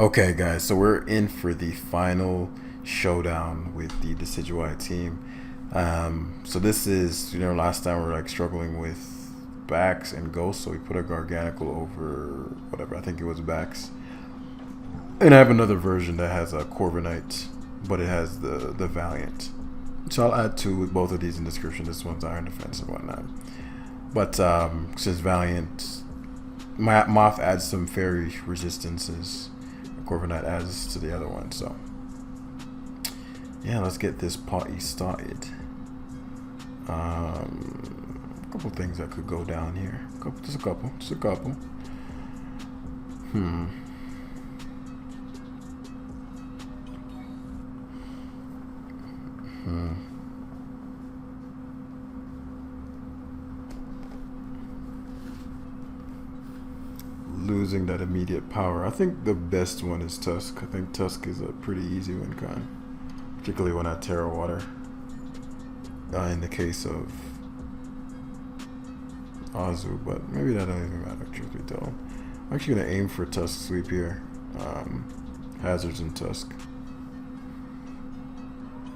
Okay, guys, so we're in for the final showdown with the Decidueye team. So this is, last time we were like struggling with Bax and Ghost, so we put a Garganical over whatever, I think it was Bax. And I have another version that has a Corviknight, but it has the Valiant. So I'll add two with both of these in description. This one's Iron Defense and whatnot. But since Valiant, my Moth adds some fairy resistances, Corviknight adds to the other one. So yeah, let's get this party started. A couple things that could go down here. Just a couple. Hmm. Losing that immediate power. I think the best one is Tusk. I think Tusk is a pretty easy win con, particularly when I Terra Water. In the case of Azu, but maybe that doesn't even matter, truth be told. I'm actually going to aim for Tusk Sweep here. Hazards and Tusk.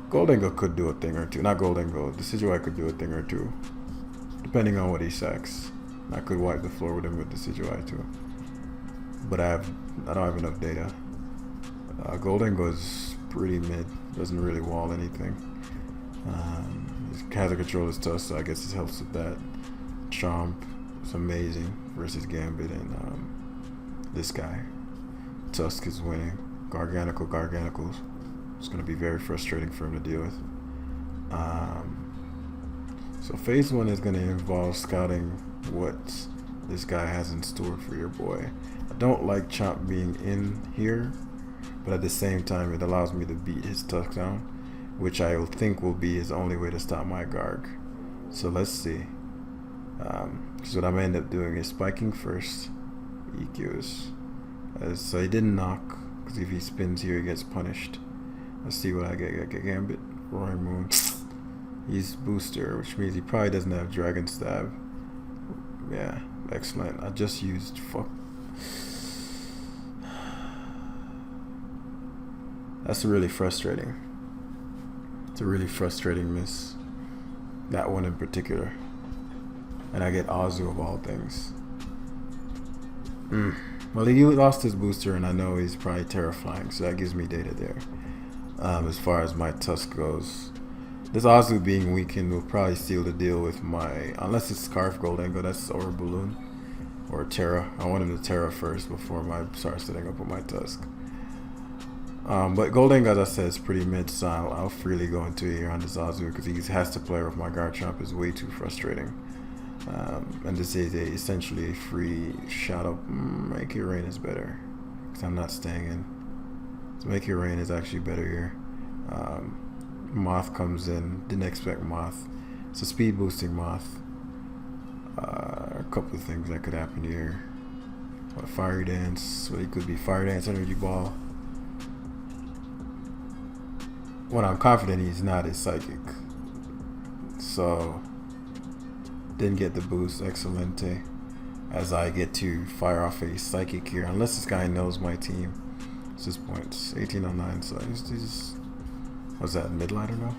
Goldengo could do a thing or two. Not Goldengo. Decidueye could do a thing or two, depending on what he sacks. I could wipe the floor with him with Decidueye too. But I don't have enough data. Goldengo is pretty mid. Doesn't really wall anything. His hazard control is tough, so I guess it helps with that. Chomp is amazing versus Gambit and this guy. Tusk is winning. Garganicles. It's going to be very frustrating for him to deal with. So phase one is going to involve scouting what this guy has in store for your boy. I don't like Chomp being in here, but at the same time it allows me to beat his Tusk down, which I think will be his only way to stop my Garg. So let's see. So what I'm going to end up doing is spiking first. EQs. So he didn't knock, because if he spins here he gets punished. Let's see what I get. I get Gambit, Roaring Moon. He's booster, which means he probably doesn't have Dragon Stab. Yeah, excellent. I just used fuck. That's really frustrating. It's a really frustrating miss. That one in particular. And I get Azu of all things. Well, he lost his booster, and I know he's probably terrifying, so that gives me data there. As far as my Tusk goes, this Azu being weakened will probably seal the deal with my, unless it's Scarf Goldengo, that's or Balloon or Terra. I want him to Terra first before I start setting up with my Tusk. But Goldengo, as I said, is pretty mid, so I'll freely go into it here on this Azu because he has to play with my Garchomp is way too frustrating. And this is essentially a free shadow. Make Your Rain is better because I'm not staying in. So Make Your Rain is actually better here. Moth comes in. Didn't expect Moth. It's a speed boosting Moth. A couple of things that could happen here. What, Fire Dance? Well, it could be Fire Dance, Energy Ball. What I'm confident he's not is Psychic. So didn't get the boost. Excelente. As I get to fire off a Psychic here, unless this guy knows my team. It's his points. 1809. So he's what's that, mid ladder now?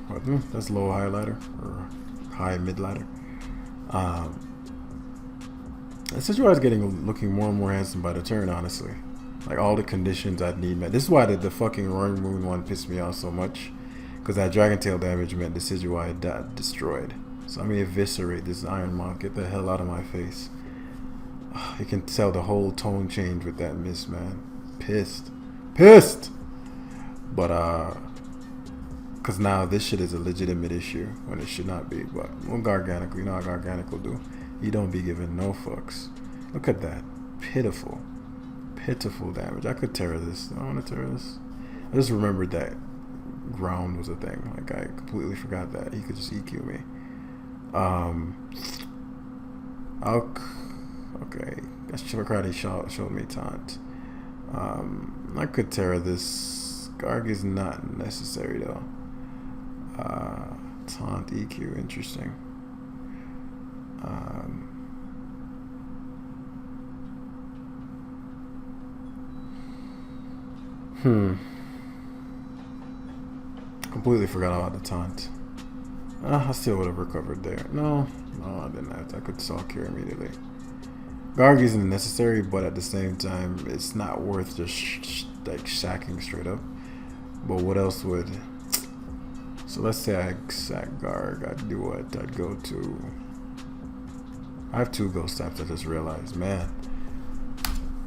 That's low high ladder or high mid ladder. Decidueye is looking more and more handsome by the turn, honestly. Like all the conditions I'd need met. This is why the fucking Roaring Moon one pissed me off so much, because that Dragon Tail damage meant Decidueye got destroyed. So I'm gonna eviscerate this Iron Moth. Get the hell out of my face. You can tell the whole tone change with that miss, man. Pissed. But because now this shit is a legitimate issue when it should not be. But well, Garganical, you know how Garganical do. You don't be giving no fucks. Look at that. Pitiful damage. I could Terra this. I want to Terra this. I just remembered that ground was a thing. Like I completely forgot that he could just EQ me. Okay. That's Chillicotty showed me taunt. I could Terra this. Garg is not necessary though. Taunt EQ, interesting. Completely forgot about the taunt. I still would have recovered there. No, I didn't have to. I could saw cure immediately. Garg isn't necessary, but at the same time, it's not worth just like sacking straight up. But what else would? So let's say I sack Garg. I'd do what? I'd go to. I have 2 ghost types. I just realized, man.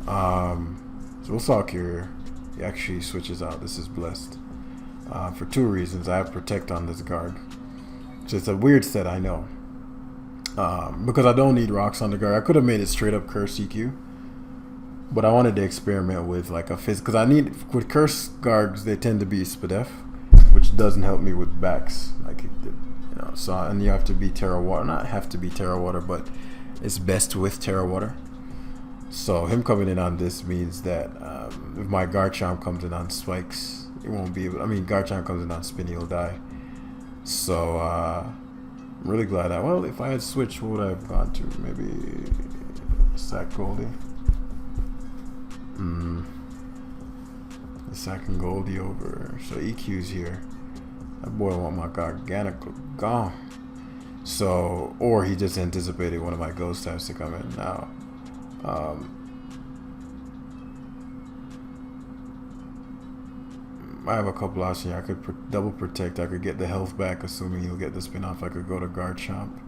So we'll saw cure. He actually switches out. This is blessed. For 2 reasons. I have protect on this Garg. So it's a weird set, I know. Because I don't need rocks on the Garg. I could have made it straight up curse EQ. But I wanted to experiment with like a fizz. Because I need, with curse Gargs, they tend to be Spadef, which doesn't help me with backs. Like it did, so, and you have to be Terra Water. Not have to be Terra Water, but it's best with Terra Water. So him coming in on this means that if my Garchomp comes in on spikes, it won't be able. I mean, Garchomp comes in on spinny, he'll die. So I'm really glad that. Well, if I had switched, what would I have gone to? Maybe sack Goldie. Sacking Goldie over. So EQ's here. That boy want my Garganical gone. So, or he just anticipated one of my ghost types to come in now. I have a couple options here. I could double protect. I could get the health back, assuming he'll get the spin off. I could go to Garchomp.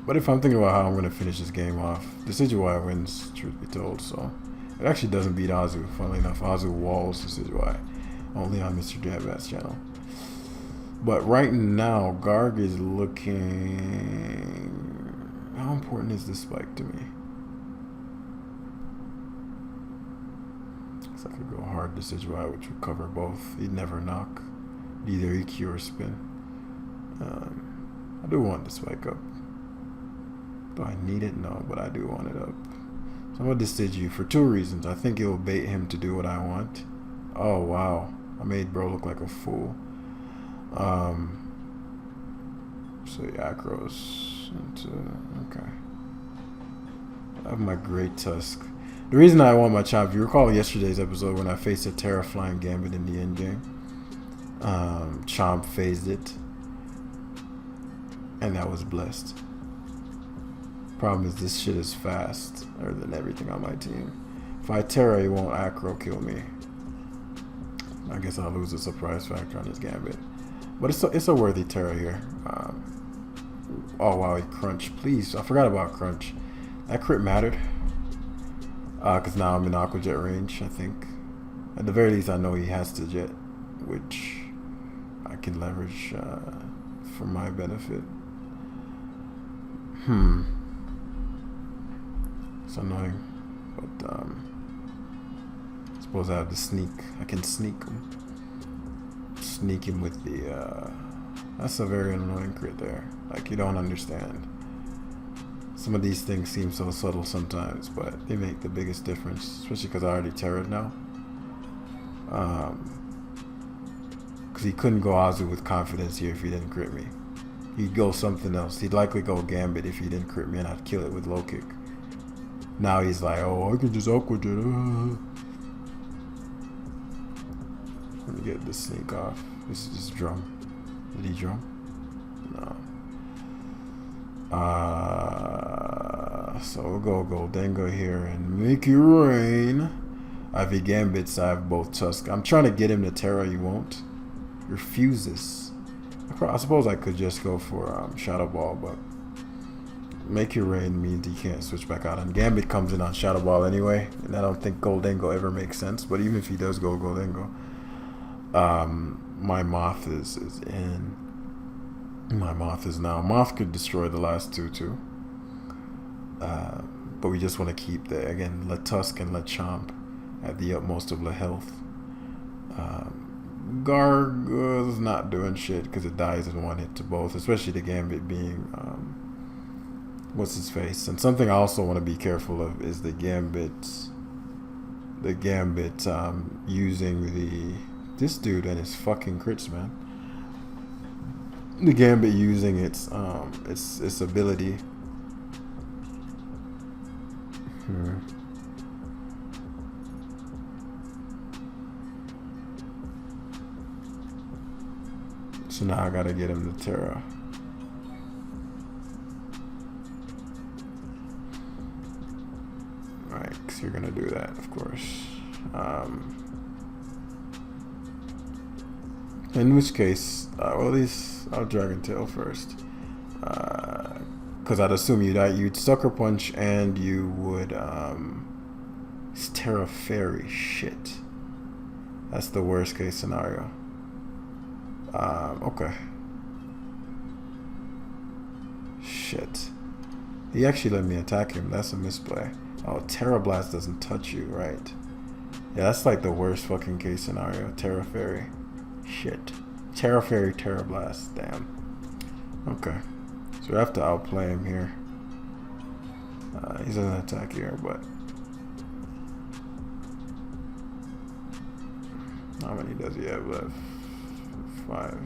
But if I'm thinking about how I'm going to finish this game off, Decidueye wins, truth be told. So it actually doesn't beat Azu. Funnily enough, Azu walls Decidueye. Only on Mr. Jabbat's channel. But right now, Garg is looking. How important is this spike to me? So I could go hard Decidueye, which would cover both. He'd never knock, either EQ or spin. I do want the spike up. Do I need it? No, but I do want it up. So I'm gonna Decidueye for 2 reasons. I think it'll bait him to do what I want. Oh wow, I made bro look like a fool. So yeah, Acros into okay. I have my Great Tusk. The reason I want my Chomp, if you recall yesterday's episode when I faced a Terraflying Gambit in the end game, Chomp phased it, and that was blessed. Problem is this shit is faster than everything on my team. If I Terra, he won't Acro kill me. I guess I'll lose the surprise factor on this Gambit. But it's a worthy Terra here. Oh wow, he Crunch. Please, I forgot about Crunch. That crit mattered. Because now I'm in Aqua Jet range, I think. At the very least, I know he has to Jet, which I can leverage for my benefit. It's annoying. But I suppose I have the sneak. I can sneak him. Sneak him with the that's a very annoying crit there. Like, you don't understand. Some of these things seem so subtle sometimes, but they make the biggest difference, especially because I already terrored now. Because he couldn't go Azu with confidence here if he didn't crit me. He'd go something else. He'd likely go Gambit if he didn't crit me, and I'd kill it with low kick. Now he's like, oh, I can just Aqua Jet. Let me get this sneak off. This is just drum. Did he drum? No. So we'll go Goldengo here and make it rain. I have Gambits. I have both Tusk. I'm trying to get him to Terra. He won't. Refuses. I suppose I could just go for Shadow Ball, but make it rain means he can't switch back out. And Gambit comes in on Shadow Ball anyway, and I don't think Goldengo ever makes sense. But even if he does go Goldengo, my Moth is in. My Moth is now. Moth could destroy the last two too. But we just want to keep let Tusk and let Chomp at the utmost of the health. Garg is not doing shit because it dies in one hit to both, especially the Gambit being what's his face. And something I also want to be careful of is the Gambit using this dude and his fucking crits, man. The Gambit using its ability. So now I gotta get him to Terra. Right, because you're gonna do that, of course. In which case, well, at least I'll Dragon Tail first. Because I'd assume you'd Sucker Punch and you would Terra Fairy. Shit. That's the worst case scenario. Okay. Shit. He actually let me attack him. That's a misplay. Oh, Terra Blast doesn't touch you, right? Yeah, that's like the worst fucking case scenario. Terra Fairy. Shit. Terra Fairy, Terra Blast. Damn. Okay. So we have to outplay him here. He doesn't attack here, but... How many does he have left? 5.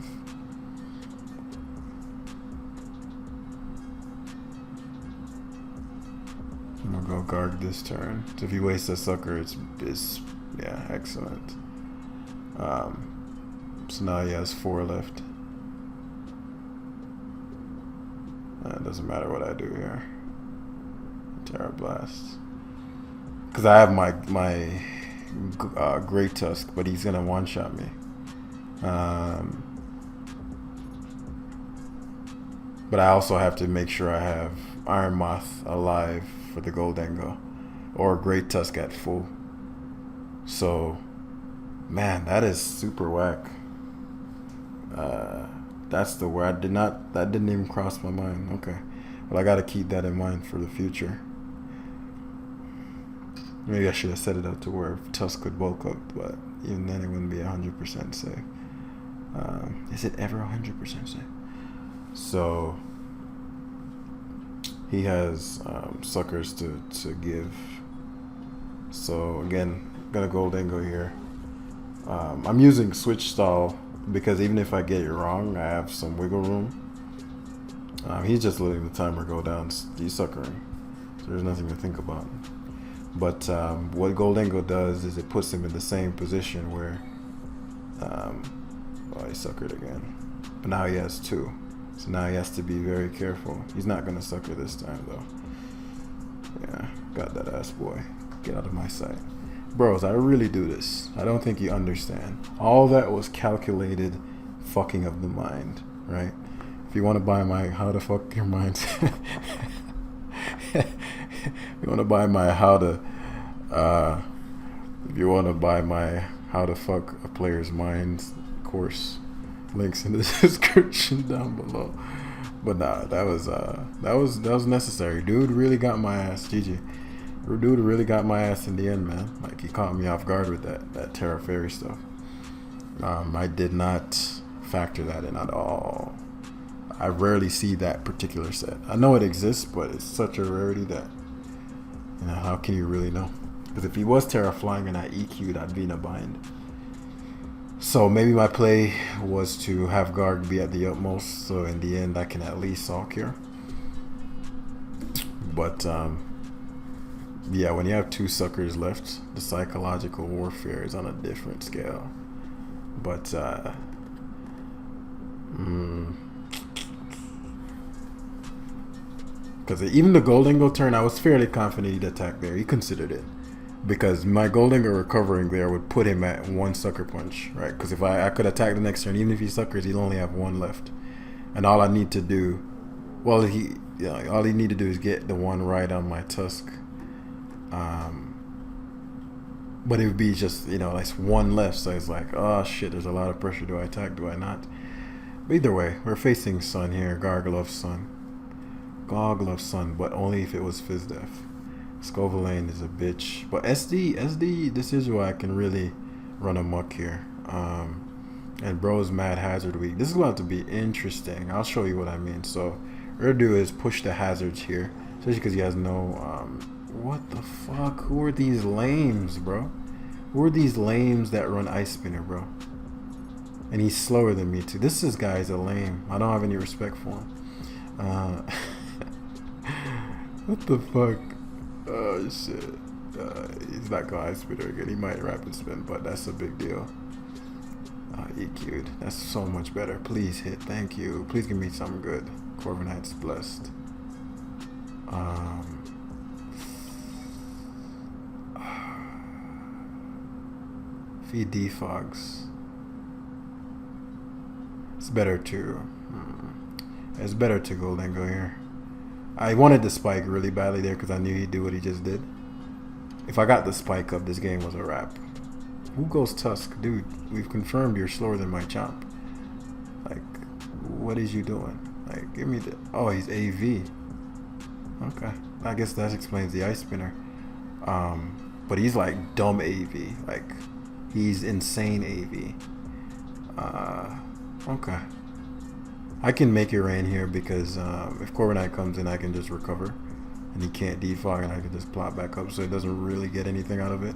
I'm gonna go guard this turn. So if he wastes a sucker, it's yeah, excellent. So now he has 4 left. It doesn't matter what I do here. Terra Blast. Because I have my Great Tusk, but he's gonna one-shot me. But I also have to make sure I have Iron Moth alive for the Goldengo, or Great Tusk at full. So, man, that is super whack. That's the word. That didn't even cross my mind. Okay, well, I gotta keep that in mind for the future. Maybe I should have set it up to where Tusk could bulk up, but even then it wouldn't be 100% safe. Is it ever 100% safe? So he has suckers to give. So again, got a Goldengo here. I'm using Switch Stall because even if I get it wrong, I have some wiggle room. He's just letting the timer go down. He's suckering, so there's nothing to think about. But what Goldengo does is it puts him in the same position where, well, he suckered again, but now he has 2, so now he has to be very careful. He's not gonna sucker this time though. Yeah, got that ass boy. Get out of my sight, bros. I really do this. I don't think you understand. All that was calculated fucking of the mind, right? If you want to buy my How to Fuck Your Mind. You want to buy my if you want to buy my How to Fuck a Player's Mind course, links in the description down below. But nah, that was necessary. Dude really got my ass. GG. Dude really got my ass in the end, man. Like, he caught me off guard with that Terra Fairy stuff. I did not factor that in at all. I rarely see that particular set. I know it exists, but it's such a rarity that, you know, how can you really know? Because if he was Terra Flying and I EQ'd, I'd be in a bind. So maybe my play was to have Garg be at the utmost, so in the end I can at least Saw Cure. But yeah, when you have 2 suckers left, the psychological warfare is on a different scale. But because even the Goldengo turn, I was fairly confident he'd attack there. He considered it. Because my Goldengo recovering there would put him at 1 sucker punch, right? Because if I could attack the next turn, even if he suckers, he'll only have 1 left. And all I need to do, well, all he need to do is get the 1 right on my Tusk. But it would be just, you know, like 1 left. So it's like, oh shit, there's a lot of pressure. Do I attack? Do I not? But either way, we're facing Sun here. Gargle of Sun. Goggle of Sun, but only if it was Fizdef. Scovalane is a bitch. But SD, this is where I can really run amok here. And bro's Mad Hazard Week. This is about to be interesting. I'll show you what I mean. So, Urdu is push the hazards here. Especially because he has no, what the fuck? Who are these lames, bro? Who are these lames that run Ice Spinner, bro? And he's slower than me, too. This guy's a lame. I don't have any respect for him. What the fuck? Oh shit. He's not going Ice Spinner again. He might Rapid Spin, but that's a big deal. EQ'd. That's so much better. Please hit. Thank you. Please give me something good. Corviknight's blessed. If he defogs, it's better to. It's better to Golden go here. I wanted the spike really badly there because I knew he'd do what he just did. If I got the spike up, this game was a wrap. Who goes Tusk? Dude, we've confirmed you're slower than my chomp. Like, what is you doing? Like, give me the... Oh, he's AV. Okay. I guess that explains the Ice Spinner. But he's like dumb AV. Like, he's insane AV. Okay. I can make it rain here because if Corviknight comes in, I can just recover. And he can't defog, and I can just plop back up, so it doesn't really get anything out of it.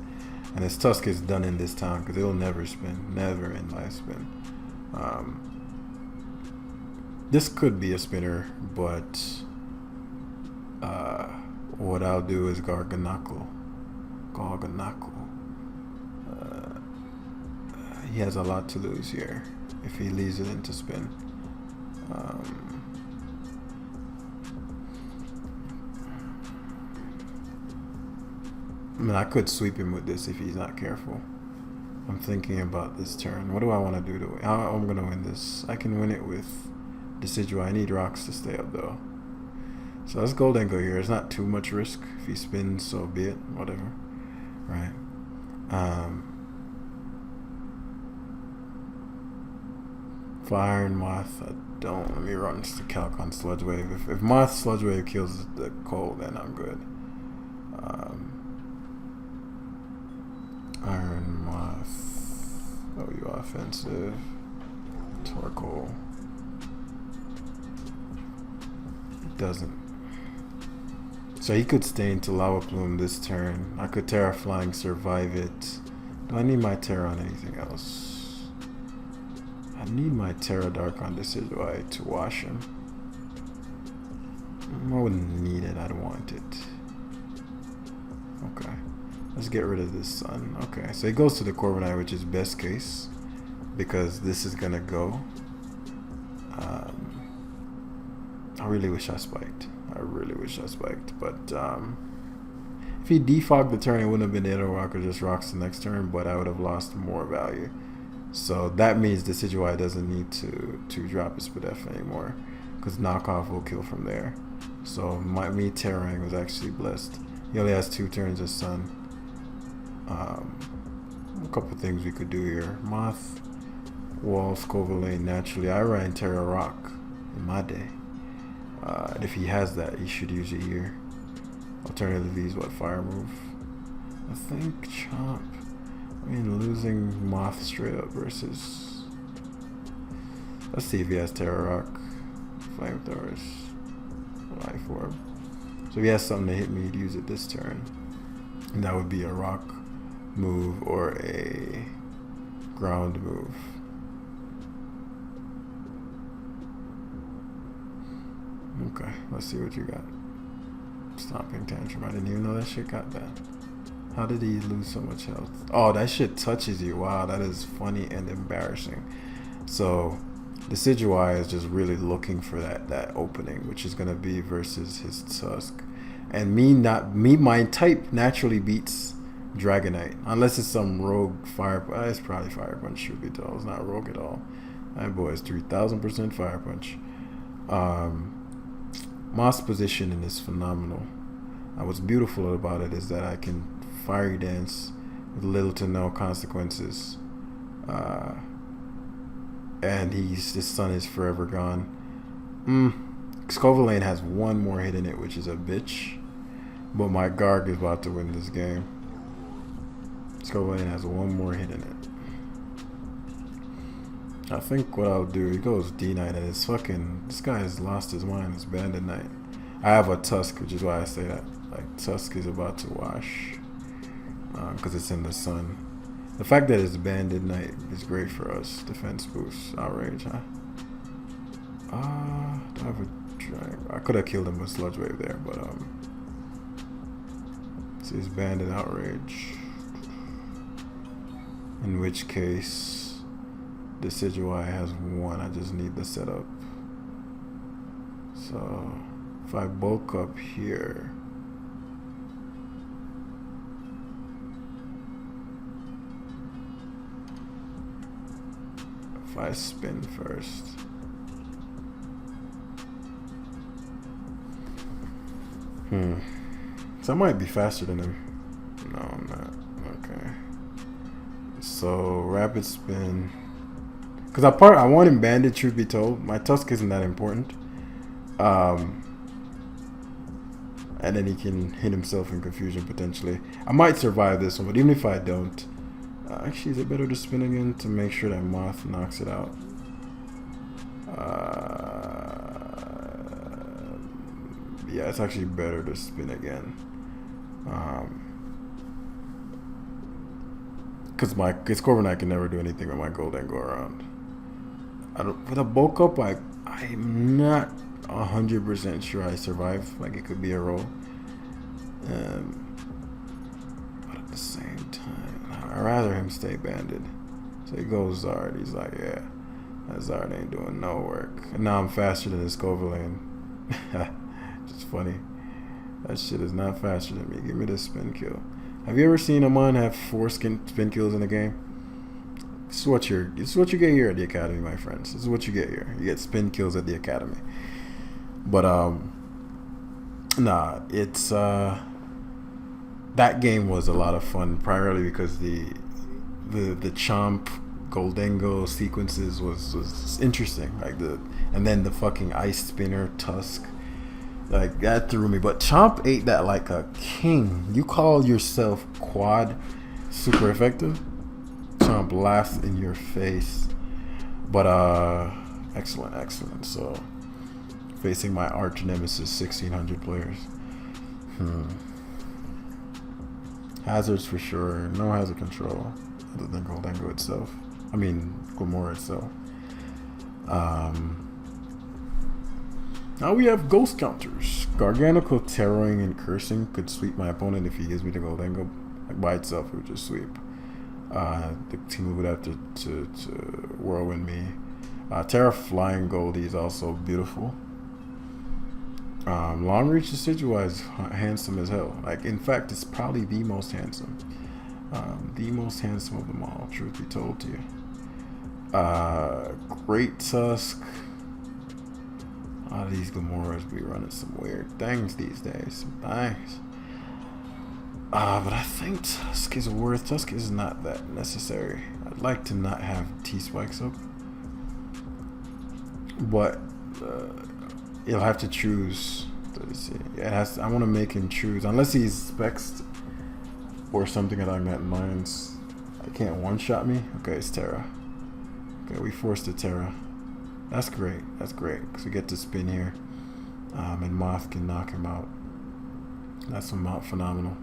And his Tusk is done in this town because it'll never spin. Never in life spin. This could be a spinner, but what I'll do is Garganackle. He has a lot to lose here if he leaves it into spin. I mean, I could sweep him with this if he's not careful. I'm thinking about this turn. What do I want to do to win? How I'm going to win this? I can win it with Decidueye. I need rocks to stay up, though. So let's Golden go here. It's not too much risk. If he spins, so be it. Whatever. Right. Fire and Moth, I don't. Let me run just a calc on Sludge Wave. If Moth Sludge Wave kills the cold, then I'm good. Iron Moth. Oh, you offensive. Torkoal. It doesn't. So he could stay into Lava Plume this turn. I could Terra Flying, survive it. Do I need my Terra on anything else? I need my Terra Dark on Decidueye to wash him. I wouldn't need it, I'd want it. Okay. Let's get rid of this Sun. Okay, so he goes to the Corviknight, which is best case. Because this is gonna go. I really wish I spiked. But if he defogged the turn, it wouldn't have been Itto Rock or just rocks the next turn, but I would have lost more value. So that means the Decidueye doesn't need to drop his Spadef anymore, because knockoff will kill from there. So me Terraing was actually blessed. He only has 2 turns of Sun. A couple things we could do here. Moth, Wall, Scovillain, naturally. I ran Terra Rock in my day. And if he has that, he should use it here. Alternatively, he's what, Fire move? I think Chomp. I mean, losing Moth straight up versus... Let's see if he has Terra Rock. Flamethrowers. Life Orb. So if he has something to hit me, he'd use it this turn. And that would be a rock move or a ground move. Okay, let's see what you got. Stomping Tantrum. I didn't even know that shit got that. How did he lose so much health? Oh, that shit touches you. Wow, that is funny and embarrassing. So Decidueye is just really looking for that opening, which is gonna be versus his Tusk. And my type naturally beats Dragonite, unless it's some rogue Fire. It's probably Fire Punch. Should be told. It's not rogue at all. That boy is 3000% Fire Punch. Moss positioning is phenomenal. What's beautiful about it is that I can Fiery Dance with little to no consequences, and his Sun is forever gone. Scovillain has 1 more hit in it, which is a bitch. But my Garg is about to win this game. Scovillain has 1 more hit in it. I think what I'll do, he goes D-Knight, and it's fucking... This guy has lost his mind. It's Bandit Knight. I have a Tusk, which is why I say that. Like, Tusk is about to wash. Because it's in the Sun. The fact that it's Bandit Knight is great for us. Defense boost. Outrage, huh? Do I have a drag? I could have killed him with Sludge Wave there, but see, it's Bandit Outrage. In which case, Decidueye has 1. I just need the setup. So if I bulk up here, if I spin first, so I might be faster than him. No, I'm not. Okay. So rapid spin. Because I want him banded, truth be told. My Tusk isn't that important. And then he can hit himself in confusion potentially. I might survive this one, but even if I don't, actually, is it better to spin again to make sure that Moth knocks it out? Yeah, it's actually better to spin again. Because Corviknight can never do anything with my Golden go around. With a bulk up, I'm not 100% sure I survive. Like, it could be a roll. But at the same time, I'd rather him stay banded. So he goes Zard. He's like, yeah, that Zard ain't doing no work. And now I'm faster than his Scovillain. Just funny. That shit is not faster than me. Give me this spin kill. Have you ever seen a man have 4 spin kills in a game? This is what you get here at the academy, my friends. This is what you get here. You get spin kills at the academy. But nah, it's that game was a lot of fun, primarily because the Chomp Goldengo sequences was interesting. Like and then the fucking Ice Spinner Tusk. Like, that threw me. But Chomp ate that like a king. You call yourself quad super effective? Chomp laughs in your face. But excellent. So facing my arch nemesis, 1600 players. Hazards for sure. No hazard control other than Goldengo itself. I mean Glamora itself. Now we have ghost counters. Garganical Terroring and Cursing could sweep my opponent if he gives me the Goldengo. Like, by itself, it would just sweep. The team would have to whirlwind me. Terra Flying Goldie is also beautiful. Long Reach Decidueye is handsome as hell. Like, in fact, it's probably the most handsome. The most handsome of them all, truth be told to you. Great Tusk. A lot of these Gamoras be running some weird things these days. Thanks. But I think Tusk is worth. Tusk is not that necessary. I'd like to not have T-Spikes up. But you'll have to choose. I want to make him choose. Unless he's Specs or something along that lines. I can't one-shot me. Okay, it's Terra. Okay, we forced the Terra. That's great. That's great. Because we get to spin here. And Moth can knock him out. That's phenomenal.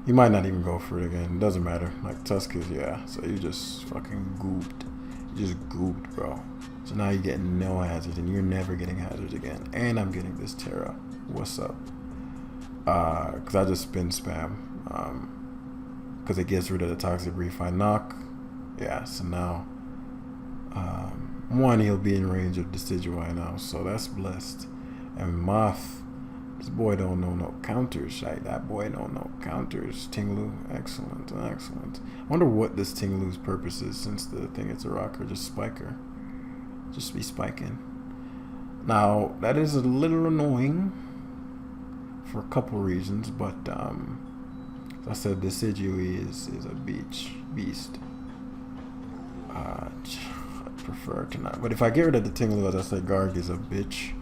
You might not even go for it again. It doesn't matter. Like, Tusk is, yeah. So you just fucking gooped. You just gooped, bro. So now you're getting no hazards. And you're never getting hazards again. And I'm getting this Terra. What's up? Because I just spin spam. Because it gets rid of the Toxic Brief. I knock. Yeah, so now... one, he'll be in range of Decidueye now, so that's blessed. And Moth, this boy don't know no counters, right? That boy don't know counters. Tinglu, excellent. I wonder what this Tinglu's purpose is, since the thing it's a rocker, just spike her. Just be spiking. Now, that is a little annoying for a couple reasons, but as I said, Decidueye is a beast. Prefer to not, but if I get rid of the Tinglu, as I said, Garg is a bitch.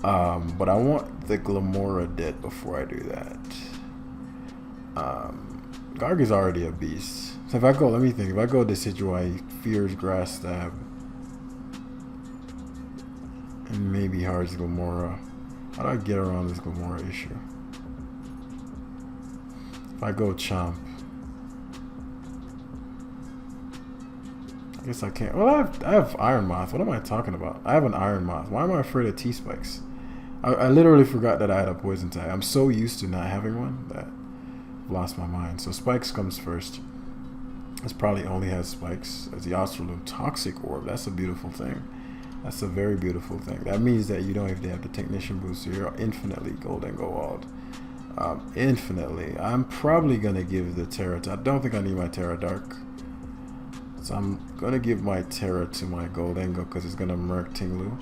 But I want the Glamora dead before I do that. Garg is already a beast. So if I go, let me think. If I go Decidueye, Fears, Grass Stab, and maybe Hard's Glamora, how do I get around this Glamora issue? If I go Chomp, I guess I can't. Well, I have Iron Moth. What am I talking about? I have an Iron Moth. Why am I afraid of T-Spikes? I literally forgot that I had a poison tag. I'm so used to not having one that I've lost my mind. So Spikes comes first. This probably only has spikes. As the Ostralum Toxic Orb. That's a beautiful thing. That's a very beautiful thing. That means that you don't even have the Technician booster. You're infinitely golden gold. Infinitely. I'm probably gonna give the Terra. I don't think I need my Terra Dark. So I'm gonna give my Terra to my Goldengo because it's gonna Murk Tinglu.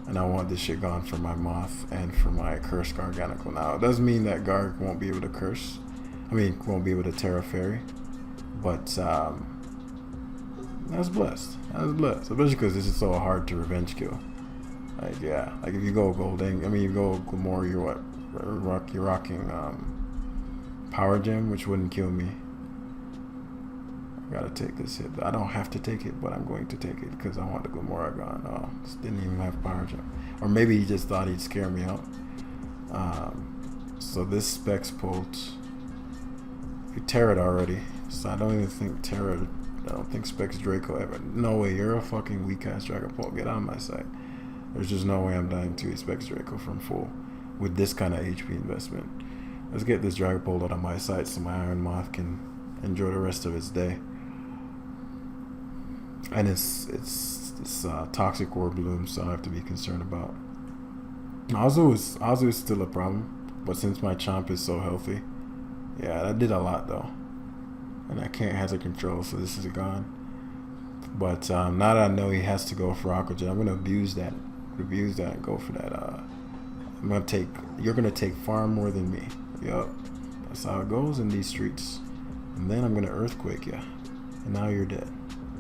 And I want this shit gone for my Moth and for my Curse Garganical. Now it does mean that Garg won't be able to curse. I mean, won't be able to Terra Fairy. But that's blessed. That's blessed. Especially because this is so hard to revenge kill. Like, yeah. Like, if you go Golding, I mean, you go Glamore, you're what? You're rocking Power Gem, which wouldn't kill me. I gotta take this hit. I don't have to take it, but I'm going to take it because I want the Glamora gone. Oh, this didn't even have Power Gem. Or maybe he just thought he'd scare me out. So this Specs Pult, you tear it already. So I don't even think Terra. I don't think Specs Draco ever. No way, you're a fucking weak ass Dragapult. Get out of my sight. There's just no way I'm dying to a Specs Draco from full with this kind of HP investment. Let's get this Dragapult out of my sight so my Iron Moth can enjoy the rest of its day. And it's Toxic Orb Bloom, so I don't have to be concerned about. Azu is still a problem, but since my Chomp is so healthy, yeah, that did a lot though. And I can't Hazard Control, so this is gone. But now that I know he has to go for Aqua Jet, I'm gonna abuse that and go for that. You're gonna take far more than me. Yup, that's how it goes in these streets. And then I'm gonna Earthquake you, and now you're dead.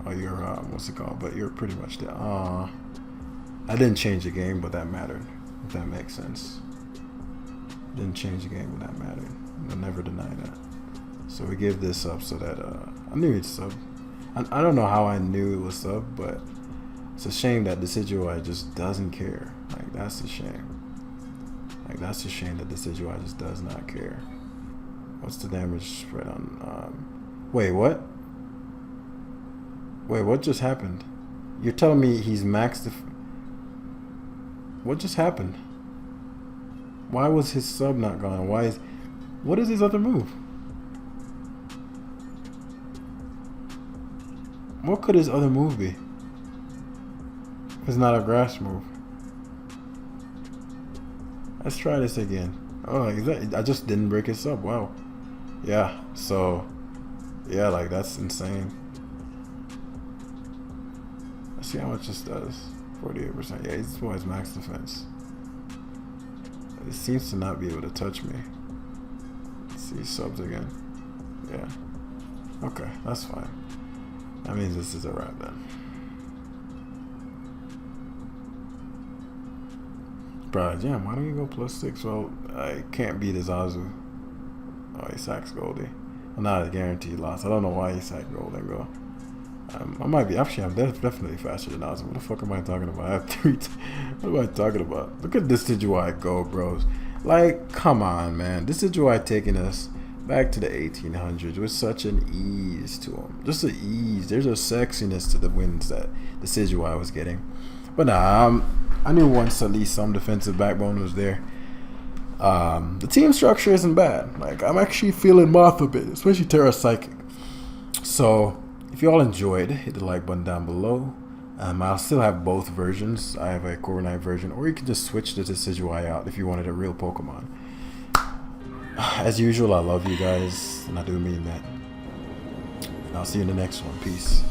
Oh, you're what's it called? But you're pretty much dead. I didn't change the game, but that mattered. If that makes sense. Didn't change the game, but that mattered. I'll never deny that. So we give this up so that I knew it's sub. I don't know how I knew it was sub, but it's a shame that Decidueye just doesn't care. Like, that's a shame. Like, that's a shame that Decidueye just does not care. What's the damage spread on? Wait, what? Wait, what just happened? You're telling me he's maxed. What just happened? Why was his sub not gone? What is his other move? What could his other move be? It's not a grass move. Let's try this again. Oh, I just didn't break his sub. Wow. Yeah, so yeah, like, that's insane. Let's see how much this does. 48%. Yeah, he's boy's max defense. It seems to not be able to touch me. Let's see subs again. Yeah. Okay, that's fine. That means this is a wrap then. Bro, Jam, why don't you go +6? Well, I can't beat his Azu. Oh, he sacks Goldie. I'm not a guaranteed loss. I don't know why he sacked Goldengo. I might be. Actually, I'm definitely faster than Azu. What the fuck am I talking about? I have 3. What am I talking about? Look at this Decidueye go, bros. Like, come on, man. This Decidueye taking us back to the 1800s with such an ease to him. Just an ease. There's a sexiness to the wins that the Decidueye was getting. But nah, I knew once at least some defensive backbone was there. The team structure isn't bad. Like, I'm actually feeling Moth a bit, especially Terra Psychic. So, if you all enjoyed, hit the like button down below. I'll still have both versions. I have a Corviknight version, or you can just switch the Decidueye out if you wanted a real Pokemon. As usual, I love you guys, and I do mean that. And I'll see you in the next one. Peace.